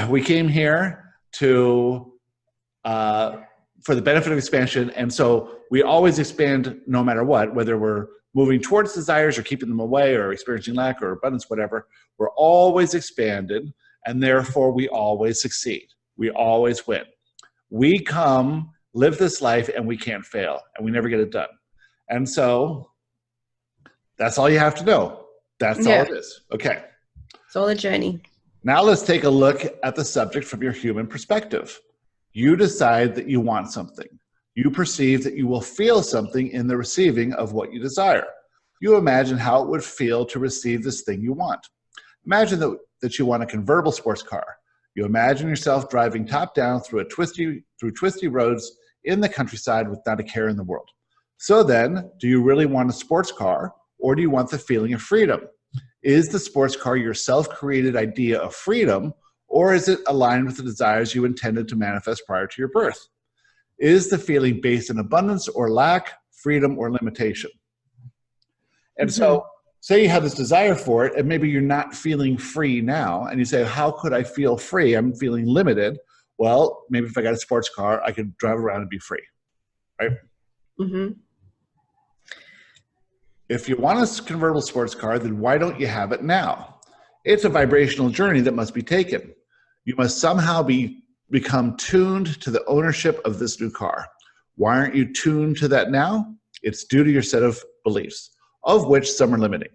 We came here for the benefit of expansion, and so we always expand no matter what, whether we're moving towards desires or keeping them away or experiencing lack or abundance, whatever. We're always expanded, and therefore we always succeed. We always win. We come, live this life, and we can't fail, and we never get it done. And so that's all you have to know. That's all it is. Okay. It's all a journey. Now let's take a look at the subject from your human perspective. You decide that you want something. You perceive that you will feel something in the receiving of what you desire. You imagine how it would feel to receive this thing you want. Imagine that you want a convertible sports car. You imagine yourself driving top down through twisty roads in the countryside with not a care in the world. So then, do you really want a sports car, or do you want the feeling of freedom? Is the sports car your self-created idea of freedom, or is it aligned with the desires you intended to manifest prior to your birth? Is the feeling based on abundance or lack, freedom or limitation? And so, say you have this desire for it, and maybe you're not feeling free now, and you say, how could I feel free? I'm feeling limited. Well, maybe if I got a sports car, I could drive around and be free, right? If you want a convertible sports car, then why don't you have it now? It's a vibrational journey that must be taken. You must somehow become tuned to the ownership of this new car. Why aren't you tuned to that now? It's due to your set of beliefs, of which some are limiting.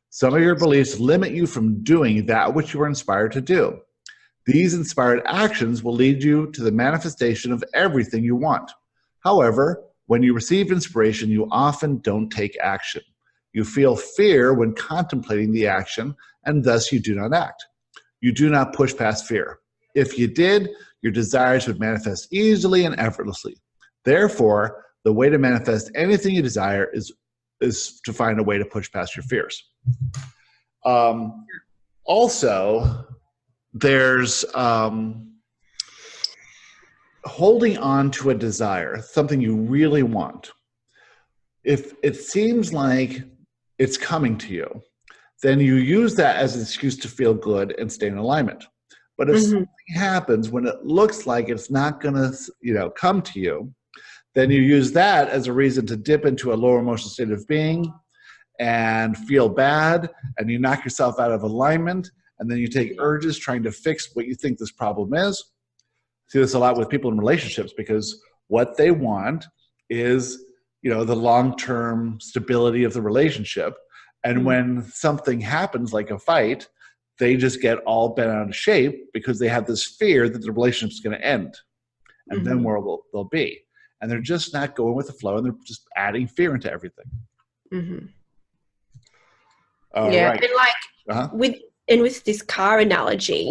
Some of your beliefs limit you from doing that which you are inspired to do. These inspired actions will lead you to the manifestation of everything you want. However, when you receive inspiration, you often don't take action. You feel fear when contemplating the action, and thus you do not act. You do not push past fear. If you did, your desires would manifest easily and effortlessly. Therefore, the way to manifest anything you desire is is to find a way to push past your fears. Also, there's holding on to a desire, something you really want. If it seems like it's coming to you, then you use that as an excuse to feel good and stay in alignment. But if something happens when it looks like it's not going to, come to you, then you use that as a reason to dip into a lower emotional state of being and feel bad, and you knock yourself out of alignment, and then you take urges trying to fix what you think this problem is. See this a lot with people in relationships, because what they want is, the long-term stability of the relationship. And when something happens, like a fight, they just get all bent out of shape because they have this fear that the relationship's going to end. And then where will they'll be? And they're just not going with the flow, and they're just adding fear into everything. Right. And with this car analogy,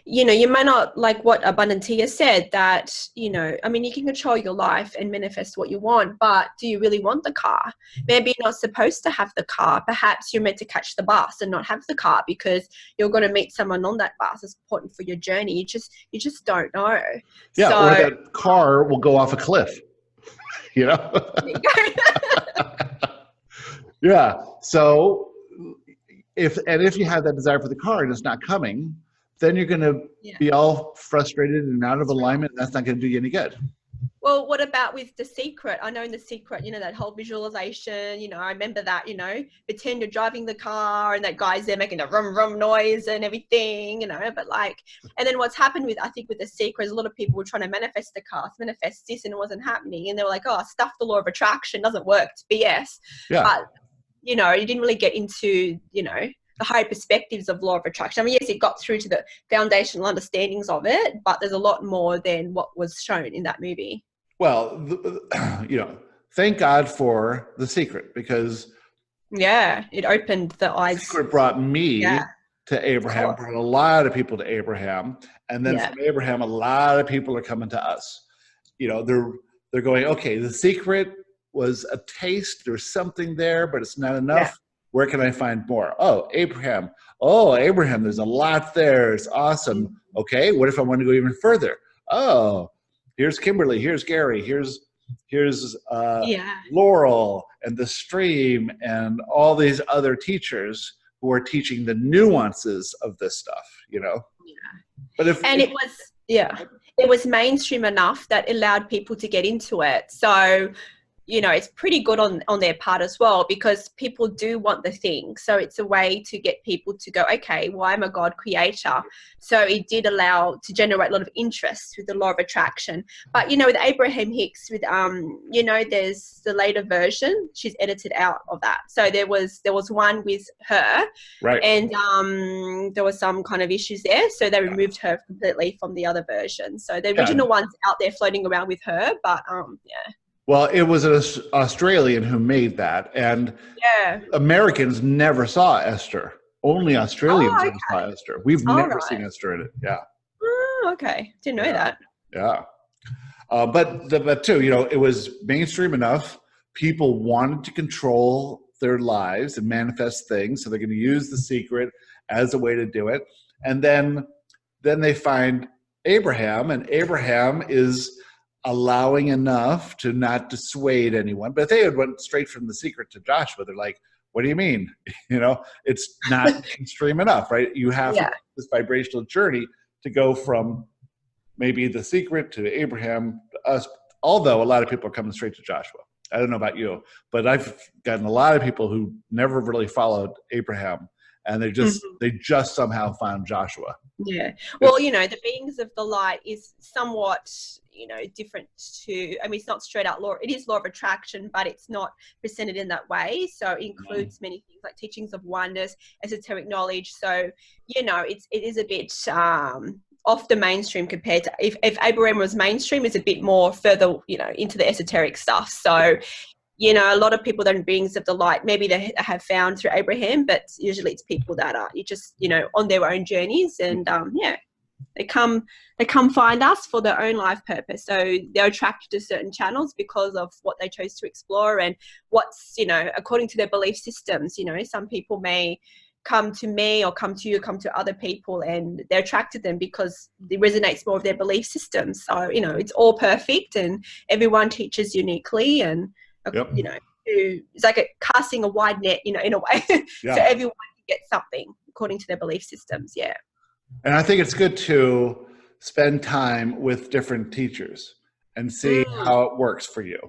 you might not, like what Abundantia said, that, you can control your life and manifest what you want, but do you really want the car? Maybe you're not supposed to have the car. Perhaps you're meant to catch the bus and not have the car because you're going to meet someone on that bus. It's important for your journey. You just don't know. Yeah, or that car will go off a cliff, Yeah. So if you have that desire for the car and it's not coming, then you're going to be all frustrated and out of alignment. And that's not going to do you any good. Well, what about with The Secret? I know in The Secret, that whole visualization, I remember that, pretend you're driving the car and that guy's there making a rum rum noise and everything, but and then what's happened with The Secret is a lot of people were trying to manifest the car, manifest this, and it wasn't happening. And they were like, oh, stuff the law of attraction doesn't work. It's BS. Yeah. But, you didn't really get into, the higher perspectives of law of attraction. I mean, yes, it got through to the foundational understandings of it, but there's a lot more than what was shown in that movie. Well, thank God for The Secret, because it opened the eyes. The Secret brought me to Abraham, brought a lot of people to Abraham, and then from Abraham, a lot of people are coming to us. They're going, okay, The Secret was a taste. There's something there, but it's not enough. Yeah. Where can I find more? Oh, Abraham. Oh, Abraham, there's a lot there. It's awesome. Okay, what if I want to go even further? Oh, here's Kimberley. Here's Gary. Here's Laurel and the stream and all these other teachers who are teaching the nuances of this stuff, Yeah. But it was mainstream enough that allowed people to get into it. So, it's pretty good on their part as well, because people do want the thing. So it's a way to get people to go, okay, well, I'm a God creator. So it did allow to generate a lot of interest with the law of attraction. But, with Abraham Hicks, with, there's the later version, she's edited out of that. So there was one with her, right? And there was some kind of issues there. So they removed her completely from the other version. So the original one's out there floating around with her, but Well, it was an Australian who made that, and Americans never saw Esther. Only Australians saw Esther. We've never seen Esther in it. Yeah. Oh, okay. Didn't know that. Yeah. But too, it was mainstream enough. People wanted to control their lives and manifest things, so they're going to use The Secret as a way to do it. And then they find Abraham, and Abraham is allowing enough to not dissuade anyone. But if they had went straight from The Secret to Joshua, they're like, what do you mean? It's not extreme enough, right? You have this vibrational journey to go from maybe The Secret to Abraham to us, although a lot of people are coming straight to Joshua. I don't know about you, but I've gotten a lot of people who never really followed Abraham, and they just somehow found Joshua. Yeah. Well, the beings of the light is somewhat, different to, it's not straight out law. It is law of attraction, but it's not presented in that way. So it includes many things like teachings of oneness, esoteric knowledge. So, it is a bit off the mainstream compared to if Abraham was mainstream, it's a bit more further, into the esoteric stuff. So, a lot of people that are beings of the light, maybe they have found through Abraham, but usually it's people that are just, on their own journeys. And They come find us for their own life purpose. So they're attracted to certain channels because of what they chose to explore and what's, according to their belief systems. Some people may come to me or come to you, come to other people, and they're attracted to them because it resonates more with their belief systems. So, it's all perfect and everyone teaches uniquely, and, Yep. it's like casting a wide net, in a way. Yeah. So everyone can get something according to their belief systems. Yeah. And I think it's good to spend time with different teachers and see how it works for you.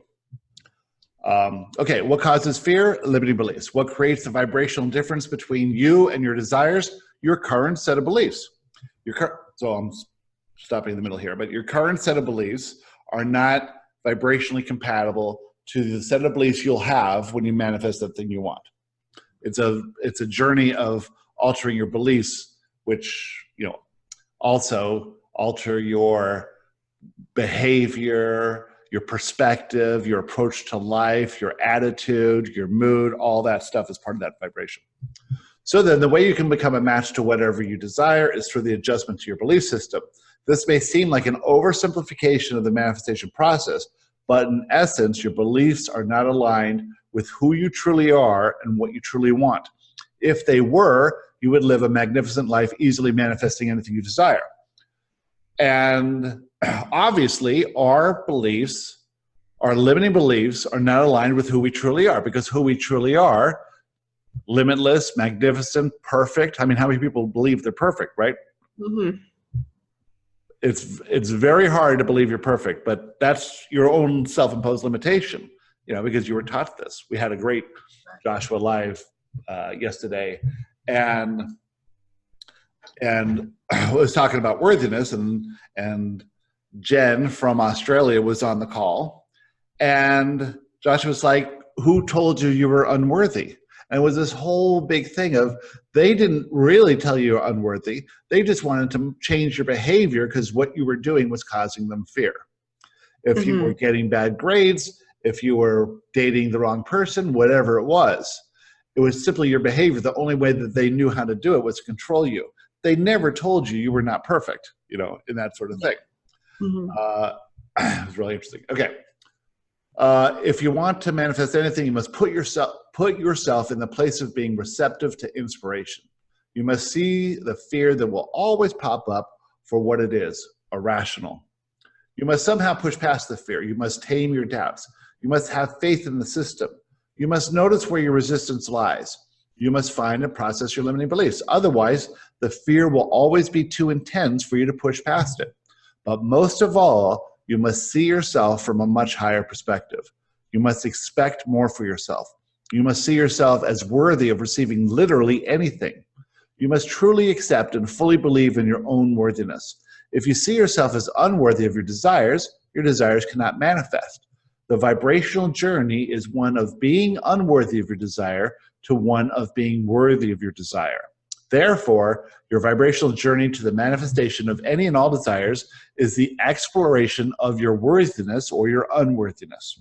Okay, what causes fear? Limiting beliefs. What creates the vibrational difference between you and your desires? Your current set of beliefs. So I'm stopping in the middle here, but your current set of beliefs are not vibrationally compatible to the set of beliefs you'll have when you manifest that thing you want. It's a journey of altering your beliefs, which also alter your behavior, your perspective, your approach to life, your attitude, your mood. All that stuff is part of that vibration. So then the way you can become a match to whatever you desire is through the adjustment to your belief system. This may seem like an oversimplification of the manifestation process, but in essence, your beliefs are not aligned with who you truly are and what you truly want. If they were, you would live a magnificent life, easily manifesting anything you desire. And obviously, our beliefs, our limiting beliefs, are not aligned with who we truly are, because who we truly are, limitless, magnificent, perfect. I mean, how many people believe they're perfect, right? Mm-hmm. It's very hard to believe you're perfect, but that's your own self-imposed limitation, because you were taught this. We had a great Joshua Live yesterday, and I was talking about worthiness, and Jen from Australia was on the call, and Joshua was like, who told you were unworthy? And it was this whole big thing of, they didn't really tell you you're unworthy. They just wanted to change your behavior because what you were doing was causing them fear. If you were getting bad grades, if you were dating the wrong person, whatever it was simply your behavior. The only way that they knew how to do it was to control you. They never told you were not perfect, in that sort of thing. It was really interesting. Okay. If you want to manifest anything, you must put yourself in the place of being receptive to inspiration. You must see the fear that will always pop up for what it is, irrational. You must somehow push past the fear. You must tame your doubts. You must have faith in the system. You must notice where your resistance lies. You must find and process your limiting beliefs. Otherwise, the fear will always be too intense for you to push past it. But most of all, you must see yourself from a much higher perspective. You must expect more for yourself. You must see yourself as worthy of receiving literally anything. You must truly accept and fully believe in your own worthiness. If you see yourself as unworthy of your desires cannot manifest. The vibrational journey is one of being unworthy of your desire to one of being worthy of your desire. Therefore, your vibrational journey to the manifestation of any and all desires is the exploration of your worthiness or your unworthiness.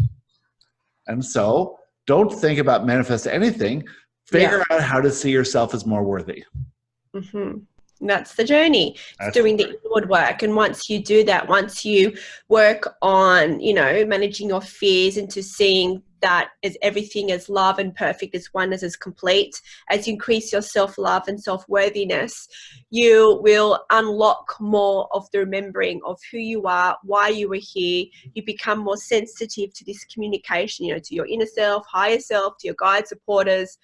And so, don't think about manifest anything. Figure out how to see yourself as more worthy. That's the journey. It's doing the inward work. And once you do that, once you work on, managing your fears into seeing that as everything as love and perfect, as oneness, as complete, as you increase your self-love and self-worthiness, you will unlock more of the remembering of who you are, why you were here. You become more sensitive to this communication, to your inner self, higher self, to your guide supporters.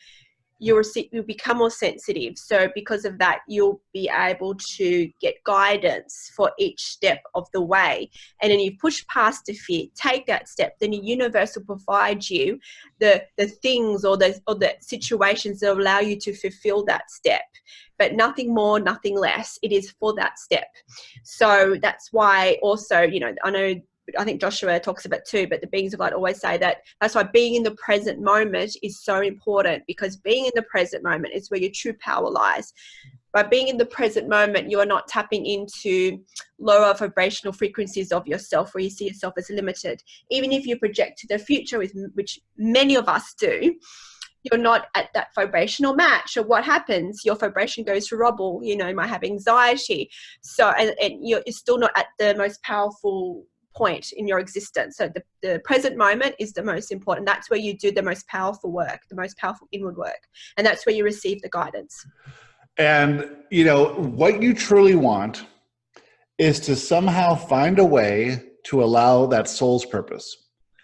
You'll become more sensitive. So because of that, you'll be able to get guidance for each step of the way. And then you push past the fear, take that step, then the universe will provide you the things or the situations that allow you to fulfill that step. But nothing more, nothing less. It is for that step. So that's why also, I think Joshua talks about too, but the beings of light always say that that's why being in the present moment is so important, because being in the present moment is where your true power lies. By being in the present moment, you are not tapping into lower vibrational frequencies of yourself where you see yourself as limited. Even if you project to the future, which many of us do, you're not at that vibrational match, or what happens? Your vibration goes to rubble. You know, you might have anxiety. So, and you're still not at the most powerful point in your existence. So the present moment is the most important. That's where you do the most powerful work, the most powerful inward work. And that's where you receive the guidance. And, you know, what you truly want is to somehow find a way to allow that soul's purpose,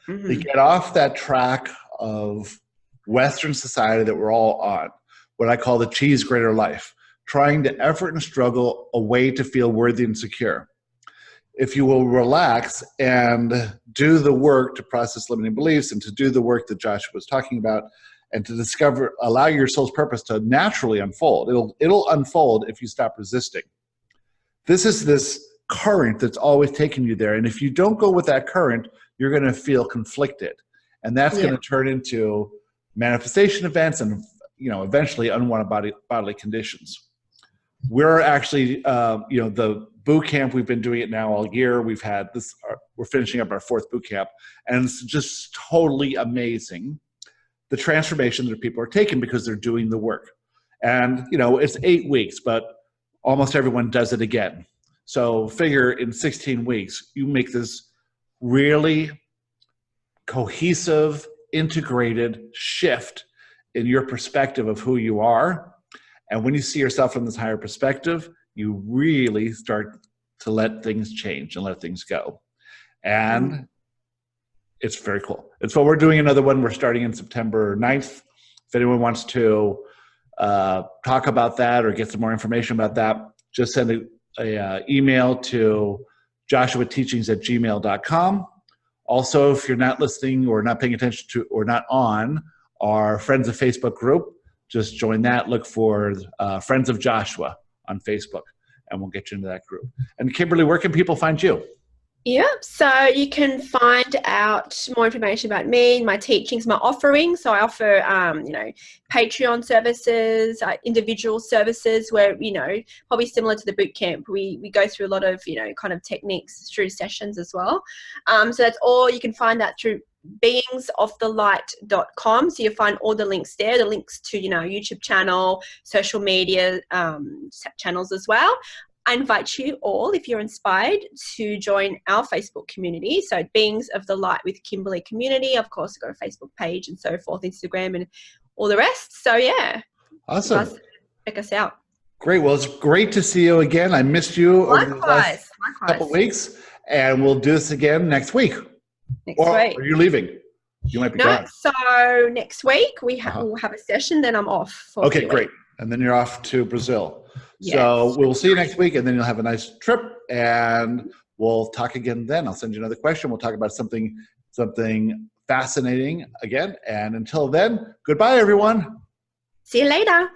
to get off that track of Western society that we're all on, what I call the cheese grater life, trying to effort and struggle a way to feel worthy and secure. If you will relax and do the work to process limiting beliefs and to do the work that Joshua was talking about and to discover, allow your soul's purpose to naturally unfold. It'll unfold if you stop resisting. This is this current that's always taking you there. And if you don't go with that current, you're going to feel conflicted. And that's going to turn into manifestation events and, you know, eventually unwanted bodily conditions. We're actually, you know, the boot camp, we've been doing it now all year. We've had this, we're finishing up our 4th boot camp, and it's just totally amazing the transformation that people are taking because they're doing the work. And, you know, it's 8 weeks, but almost everyone does it again. So figure in 16 weeks, you make this really cohesive, integrated shift in your perspective of who you are. And when you see yourself from this higher perspective, you really start to let things change and let things go. And it's very cool. It's what we're doing another one. We're starting in September 9th. If anyone wants to talk about that or get some more information about that, just send a email to joshuateachings@gmail.com. Also, if you're not listening or not paying attention to or not on our Friends of Facebook group, just join that. Look for Friends of Joshua on Facebook, and we'll get you into that group. And Kimberley, where can people find you? Yeah, so you can find out more information about me, my teachings, my offerings. So I offer, you know, Patreon services, individual services where, you know, probably similar to the boot camp. We go through a lot of, you know, kind of techniques through sessions as well. So that's all. You can find that through beingsofthelight.com. So you'll find all the links there, the links to, you know, YouTube channel, social media channels as well. I invite you all, if you're inspired, to join our Facebook community. So Beings of the Light with Kimberley community. Of course, we've got a Facebook page and so forth, Instagram and all the rest. So yeah. Awesome. Check us out. Great. Well, it's great to see you again. I missed you over the last couple weeks, and we'll do this again next week. Next week. Are you leaving? You might be gone. So next week we'll have a session, then I'm off. For okay, great. And then you're off to Brazil. Yes. So we'll see you next week, and then you'll have a nice trip, and we'll talk again then. I'll send you another question. We'll talk about something fascinating again. And until then, goodbye, everyone. See you later.